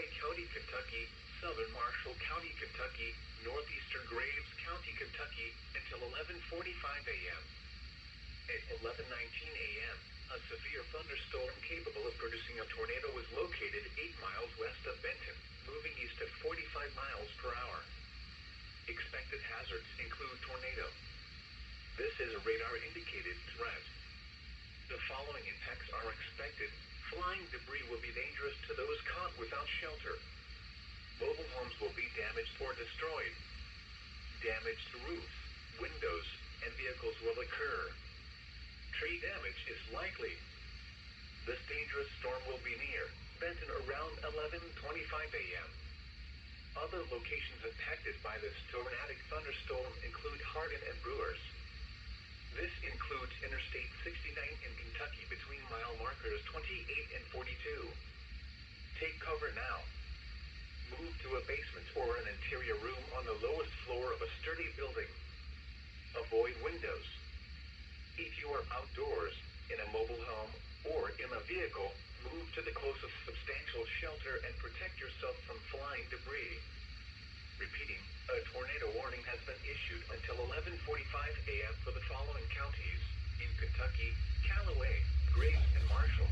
Callaway County, Kentucky, southern Marshall County, Kentucky, northeastern Graves County, Kentucky, until 11:45 a.m. At 11:19 a.m., a severe thunderstorm capable of producing a tornado was located 8 miles west of Benton, moving east at 45 miles per hour. Expected hazards include tornado. This is a radar-indicated threat. The following impacts are expected. Flying debris will be dangerous to those caught without shelter. Mobile homes will be damaged or destroyed. Damage to roofs, windows, and vehicles will occur. Tree damage is likely. This dangerous storm will be near Benton around 11:25 a.m. Other locations impacted by this tornadic thunderstorm include Hardin and Brewers. This includes Interstate 69 in Kentucky between mile markers 28 and 42. Take cover now. Move to a basement or an interior room on the lowest floor of a sturdy building. Avoid windows. If you are outdoors, in a mobile home, or in a vehicle, move to the closest substantial shelter and protect yourself from flying debris. Repeating, a tornado warning has been issued until 11:45 a.m. for the following counties: in Kentucky, Callaway, Graves, and Marshall.